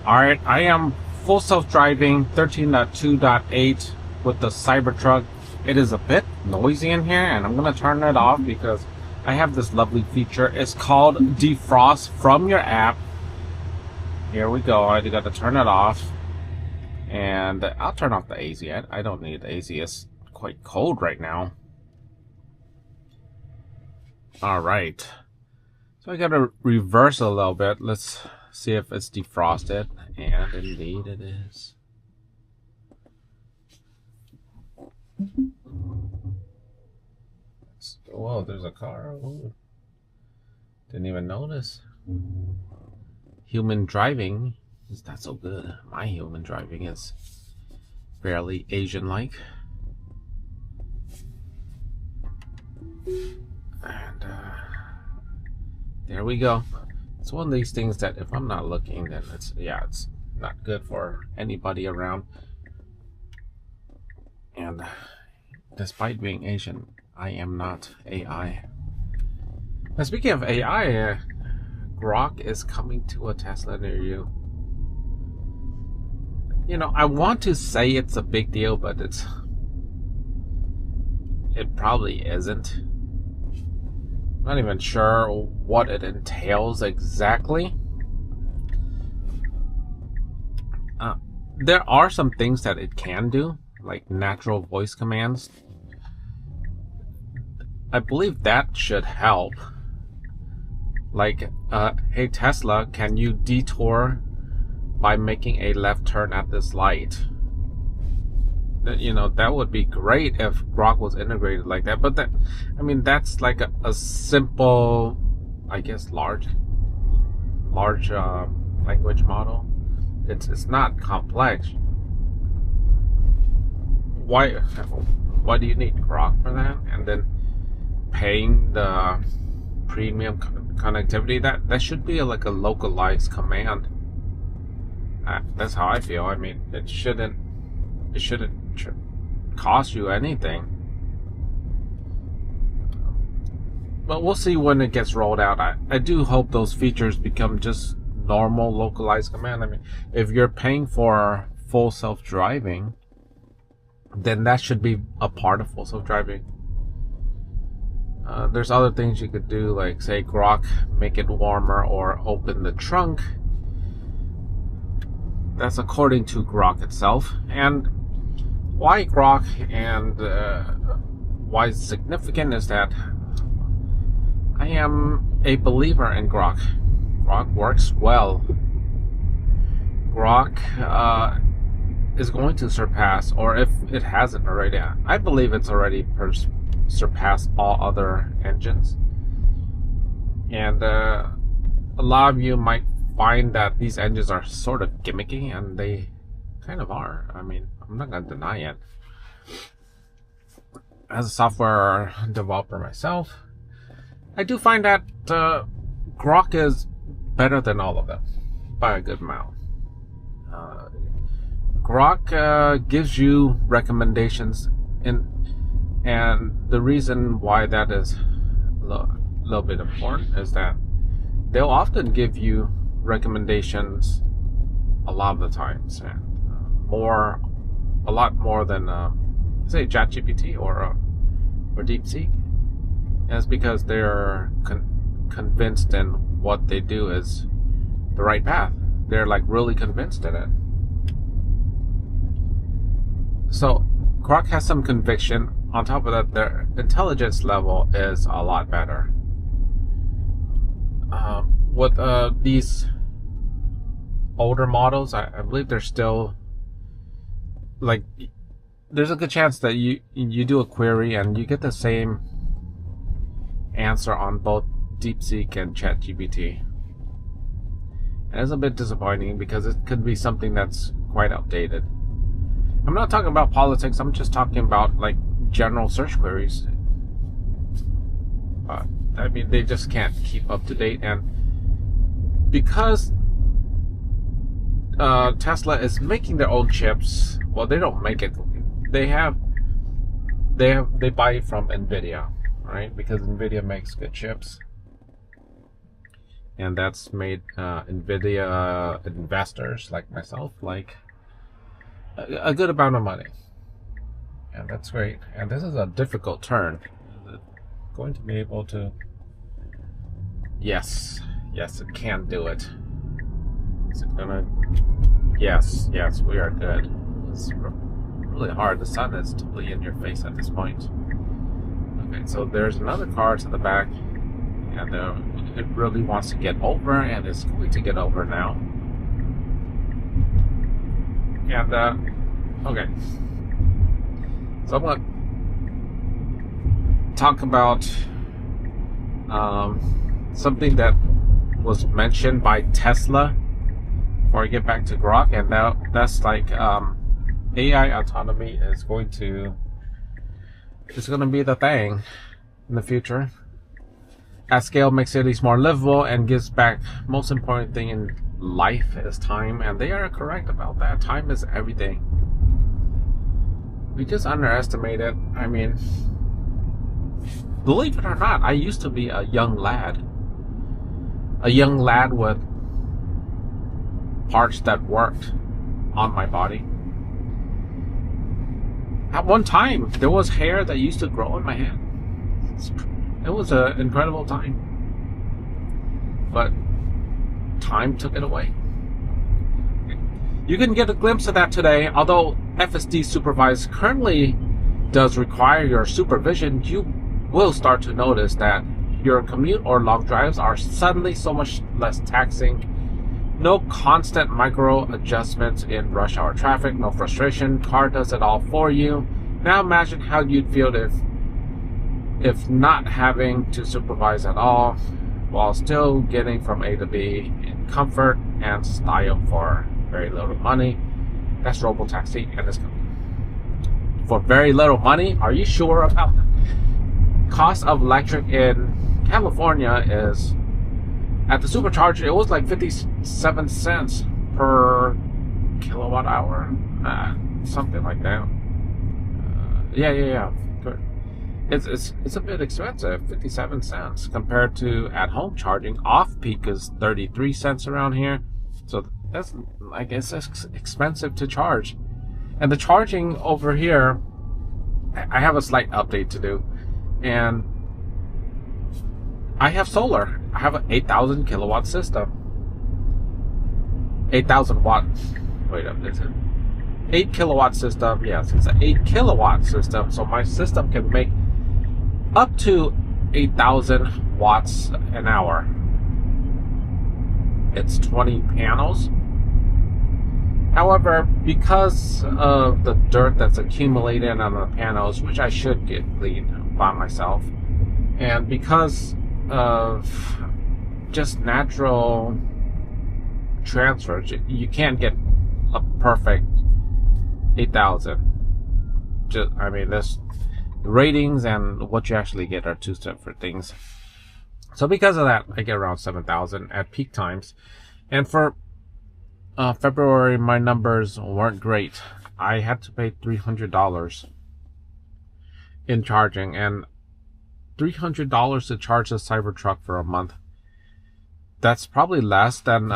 Alright, I am full self-driving 13.2.8 with the Cybertruck. It is a bit noisy in here and I'm going to turn it off because I have this lovely feature. It's called Defrost from your app. Here we go. I got to turn it off. And I'll turn off the AC. I don't need the AC. It's quite cold right now. Alright. So I got to reverse a little bit. Let's see if it's defrosted, and indeed it is. Whoa, there's a car. Ooh. Didn't even notice. Human driving is not so good. My human driving is fairly Asian-like. And there we go. It's one of these things that if I'm not looking, then it's not good for anybody around. And despite being Asian, I am not AI. Now, speaking of AI, Grok is coming to a Tesla near you. You know, I want to say it's a big deal, but it probably isn't. Not even sure what it entails exactly. There are some things that it can do, like natural voice commands. I believe that should help. Like, hey Tesla, can you detour by making a left turn at this light? You know, that would be great if Grok was integrated like that. But that's like a simple, I guess, large language model. It's not complex. Why do you need Grok for that? And then paying the premium connectivity, that should be like a localized command. That's how I feel. I mean, it shouldn't cost you anything. But we'll see when it gets rolled out. I do hope those features become just normal localized command. I mean, if you're paying for full self-driving, then that should be a part of full self-driving. There's other things you could do, like say Grok, make it warmer or open the trunk. That's according to Grok itself. And why Grok and why it's significant is that I am a believer in Grok. Grok works well. Grok is going to surpass, or if it hasn't already, I believe it's already surpassed all other engines. And a lot of you might find that these engines are sort of gimmicky, and they kind of are. I mean, I'm not going to deny it. As a software developer myself, I do find that Grok is better than all of them by a good amount. Grok gives you recommendations, and the reason why that is a little bit important is that they'll often give you recommendations a lot of the times, and a lot more than say ChatGPT or DeepSeek. And it's because they're convinced in what they do is the right path. They're like really convinced in it. So Grok has some conviction. On top of that, their intelligence level is a lot better. With these older models, I believe they're still like, there's a good chance that you do a query and you get the same answer on both DeepSeek and ChatGPT. And it's a bit disappointing because it could be something that's quite outdated. I'm not talking about politics, I'm just talking about like general search queries. I mean, they just can't keep up to date, and because Tesla is making their own chips, well, they don't make it. They buy it from NVIDIA, right? Because NVIDIA makes good chips. and that's made Nvidia investors like myself like a good amount of money, and that's great. And this is a difficult turn. Is it going to be able to? Yes, it can do it. Is it gonna? Yes, we are good. It's really hard. The sun is totally in your face at this point. Okay, so there's another car to the back, and it really wants to get over, and it's going to get over now. And okay, so I'm gonna talk about something that was mentioned by Tesla before I get back to Grok, and that's like AI autonomy is going to be the thing in the future. At scale makes cities more livable and gives back. Most important thing in life is time, and they are correct about that. Time is everything. We just underestimate it. I mean, believe it or not, I used to be a young lad with parts that worked on my body. At one time, there was hair that used to grow in my head. It was an incredible time. But time took it away. You can get a glimpse of that today. Although FSD Supervise currently does require your supervision, you will start to notice that your commute or long drives are suddenly so much less taxing. No constant micro adjustments in rush hour traffic, no frustration. Car does it all for you. Now imagine how you'd feel if not having to supervise at all, while still getting from A to B in comfort and style for very little money. That's Robotaxi and this company. For very little money? Are you sure about that? Cost of electric in California is, at the supercharger, it was like 57 cents per kilowatt hour, something like that. Yeah. Good. It's a bit expensive, 57 cents compared to at home charging. Off peak is 33 cents around here, so that's, I guess, that's expensive to charge. And the charging over here, I have a slight update to do, and I have solar. I have an 8,000 kilowatt system. 8,000 watt. Wait up, is it 8 kilowatt system? Yes, it's an 8 kilowatt system. So my system can make up to 8,000 watts an hour. It's 20 panels. However, because of the dirt that's accumulated on the panels, which I should get cleaned by myself, and because of just natural transfers, you can't get a perfect 8,000. I mean, this ratings and what you actually get are two separate things. So because of that, I get around 7,000 at peak times. And for February, my numbers weren't great. I had to pay $300 in charging, and $300 to charge a Cybertruck for a month. That's probably less than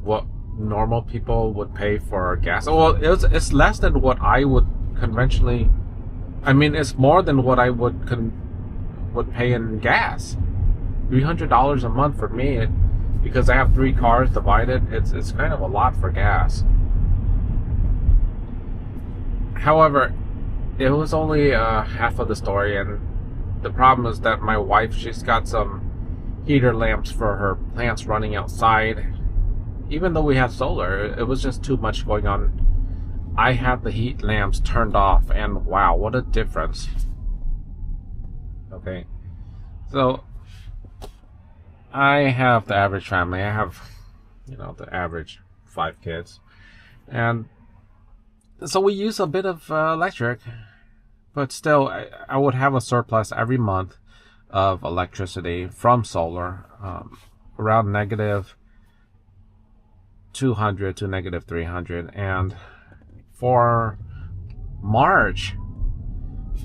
what normal people would pay for gas. Well, it's less than what I would conventionally. I mean, it's more than what I would pay in gas. $300 a month for me, because I have 3 cars divided. It's kind of a lot for gas. However, it was only half of the story, and the problem is that my wife, she's got some heater lamps for her plants running outside. Even though we have solar, it was just too much going on. I had the heat lamps turned off, and wow, what a difference. Okay, so I have the average family. I have, the average 5 kids, and so we use a bit of electric, but still, I would have a surplus every month of electricity from solar, around negative 200 to negative 300. And for March,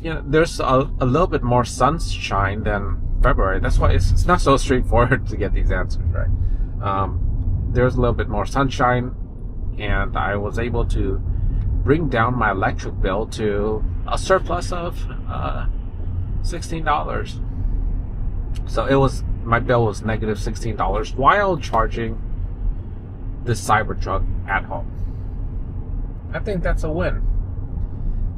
there's a little bit more sunshine than February. That's why it's not so straightforward to get these answers right. There's a little bit more sunshine, and I was able to bring down my electric bill to a surplus of $16. So my bill was negative $16 while charging this Cybertruck at home. I think that's a win.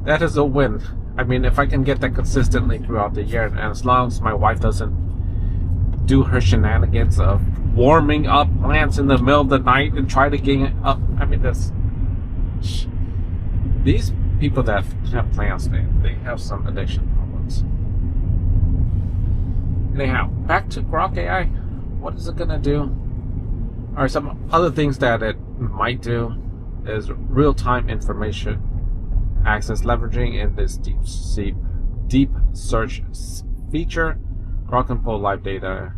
That is a win. I mean, if I can get that consistently throughout the year, and as long as my wife doesn't do her shenanigans of warming up plants in the middle of the night and try to get up. I mean, these people that have plants, they have some addiction problems. Anyhow, back to Grok AI. What is it going to do? Or some other things that it might do is real-time information access, leveraging in this deep search feature. Grok can pull live data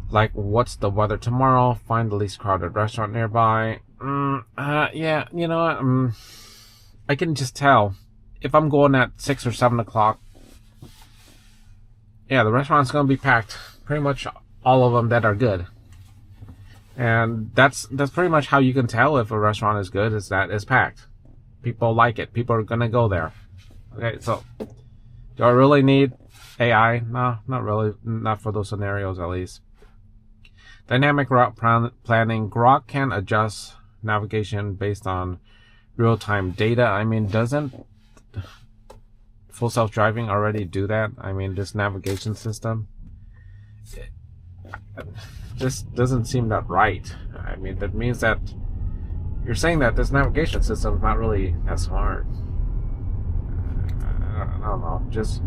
like what's the weather tomorrow, find the least crowded restaurant nearby. Yeah, you know what? I can just tell if I'm going at 6 or 7 o'clock. Yeah, the restaurant's gonna be packed. Pretty much all of them that are good. And that's pretty much how you can tell if a restaurant is good, is that it's packed. People like it. People are gonna go there. Okay, so do I really need AI? No, not really. Not for those scenarios, at least. Dynamic route planning. Grok can adjust navigation based on real-time data. I mean, doesn't full self-driving already do that? I mean, this navigation system, this doesn't seem that right. I mean, that means that you're saying that this navigation system is not really that smart. I don't know. Just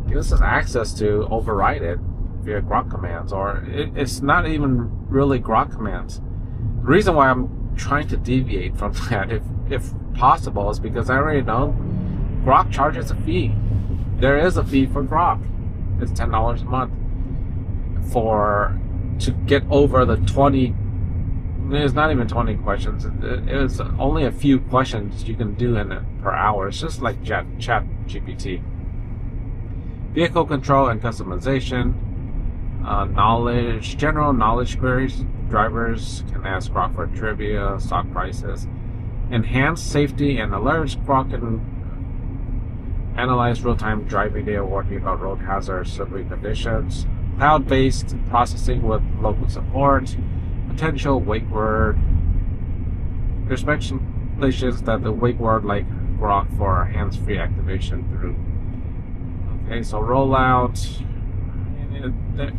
give us access to override it via Grok commands, or it's not even really Grok commands. The reason why I'm trying to deviate from that, if possible, is because I already know Grok charges a fee. There is a fee for Grok. It's $10 a month to get over the 20. It's not even 20 questions. It's only a few questions you can do in it per hour. It's just like Chat GPT. Vehicle control and customization. General knowledge queries. Drivers can ask Grok for trivia, stock prices. Enhanced safety and alerts. Grok can analyze real-time driving data, warning about road hazards, slippery conditions. Cloud-based processing with local support. Potential wake word. There's speculations that the wake word like Grok for hands-free activation through. Okay, so rollout.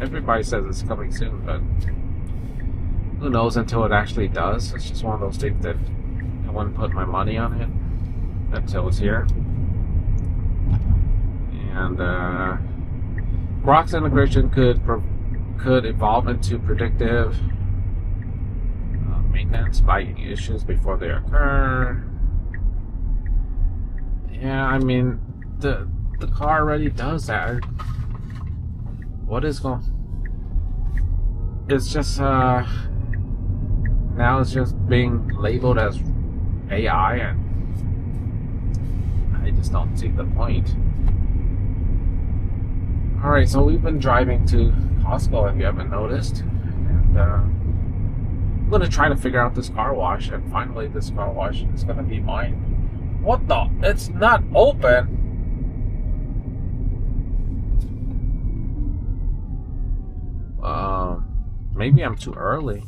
Everybody says it's coming soon, but who knows until it actually does. It's just one of those things that I wouldn't put my money on it until it's here. And Grok's integration could evolve into predictive maintenance, flagging issues before they occur. Yeah, I mean, the car already does that. What is going? It's just now it's just being labeled as AI, and I just don't see the point. All right, so we've been driving to Costco, if you haven't noticed, and I'm gonna try to figure out this car wash, and finally this car wash is gonna be mine. What the? It's not open. Maybe I'm too early.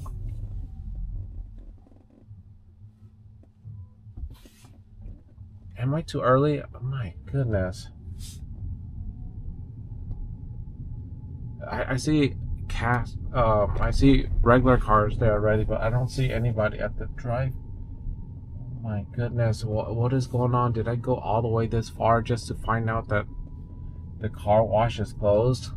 Am I too early? Oh my goodness. I see I see regular cars there already, but I don't see anybody at the drive. Oh my goodness, what is going on? Did I go all the way this far just to find out that the car wash is closed?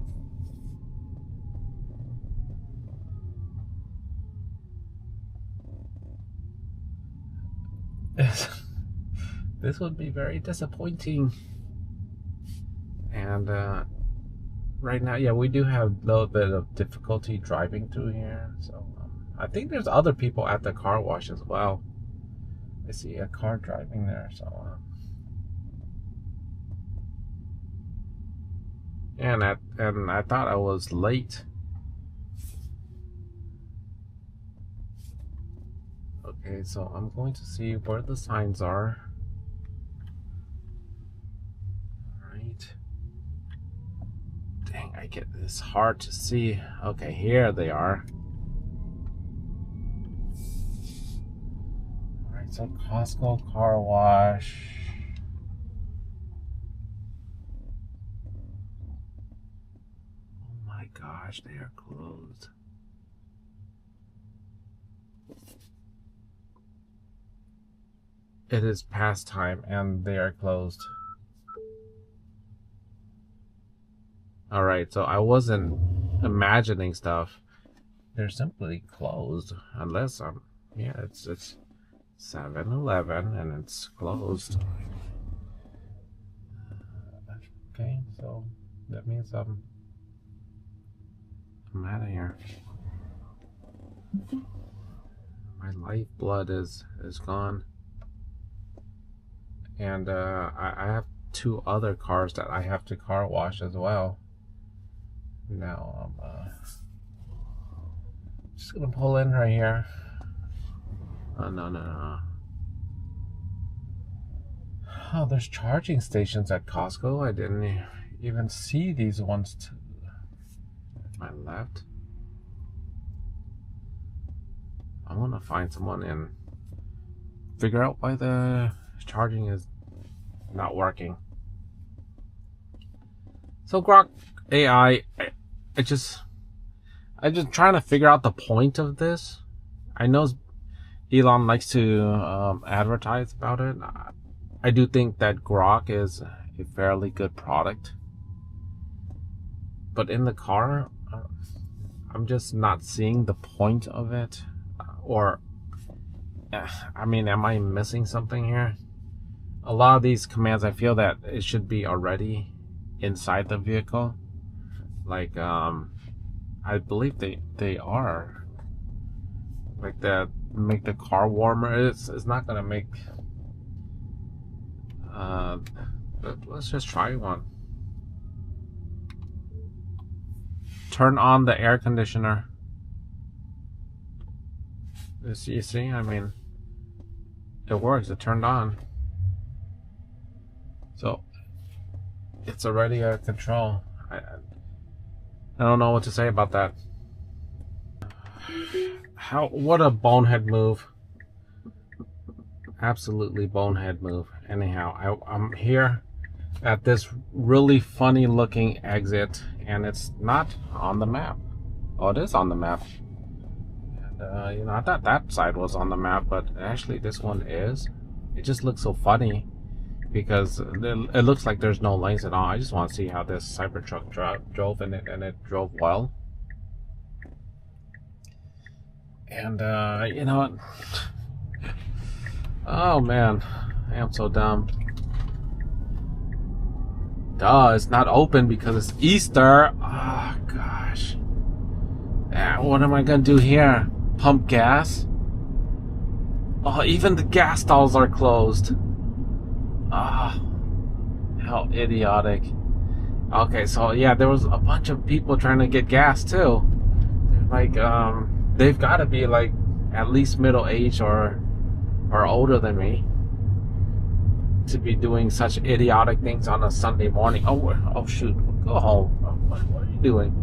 This would be very disappointing. And right now, yeah, we do have a little bit of difficulty driving through here. So I think there's other people at the car wash as well. I see a car driving there. So And I thought I was late. Okay, so I'm going to see where the signs are. Alright. Dang, it's hard to see. Okay, here they are. Alright, so Costco car wash. Oh my gosh, they are closed. It is past time and they are closed. Alright, so I wasn't imagining stuff. They're simply closed. Unless yeah, it's 7-Eleven and it's closed. Okay, so that means I'm out of here. My lifeblood is gone. And I have 2 other cars that I have to car wash as well. Now I'm just gonna pull in right here. Oh no. Oh, there's charging stations at Costco. I didn't even see these ones to my left. I want to find someone and figure out why the charging is not working. So Grok AI, I'm just trying to figure out the point of this. I know Elon likes to advertise about it. I do think that Grok is a fairly good product, but in the car, I'm just not seeing the point of it. Or, I mean, am I missing something here? A lot of these commands, I feel that it should be already inside the vehicle. Like, I believe they are. Like that, make the car warmer. It's not gonna make. But let's just try one. Turn on the air conditioner. You see, I mean, it works. It turned on. So it's already out of control. I don't know what to say about that. What a bonehead move. Absolutely bonehead move. Anyhow, I'm here at this really funny looking exit, and it's not on the map. Oh, it is on the map. And, you know, I thought that side was on the map, but actually this one is. It just looks so funny because it looks like there's no lanes at all. I just want to see how this Cybertruck drove, and it drove well. And you know what? Oh man, I am so dumb. Duh, it's not open because it's Easter. Oh gosh. What am I gonna do here? Pump gas? Oh, even the gas stalls are closed. Ah, how idiotic. Okay, so yeah, there was a bunch of people trying to get gas too. Like, they've got to be like at least middle age or older than me to be doing such idiotic things on a Sunday morning. Oh shoot, go home. What are you doing?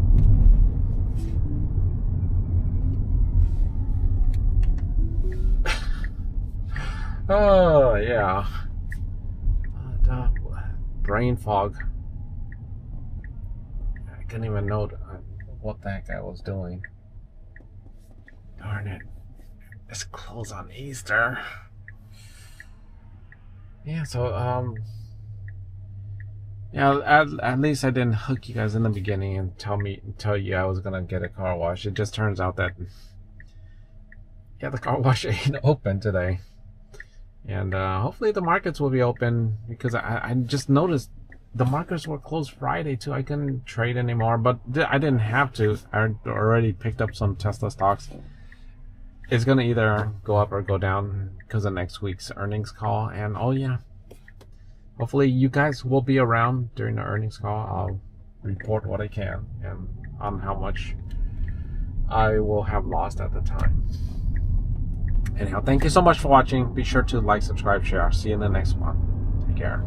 Oh yeah. Brain fog. I couldn't even know what the heck I was doing. Darn it. It's closed on Easter. Yeah, so yeah, at least I didn't hook you guys in the beginning and tell you I was gonna get a car wash. It just turns out that yeah, the car wash ain't open today. And hopefully the markets will be open, because I just noticed the markets were closed Friday too. I couldn't trade anymore, but I didn't have to. I already picked up some Tesla stocks. It's gonna either go up or go down because of next week's earnings call. And oh yeah, hopefully you guys will be around during the earnings call. report what I can and on how much I will have lost at the time. Anyhow, thank you so much for watching. Be sure to like, subscribe, share. See you in the next one. Take care.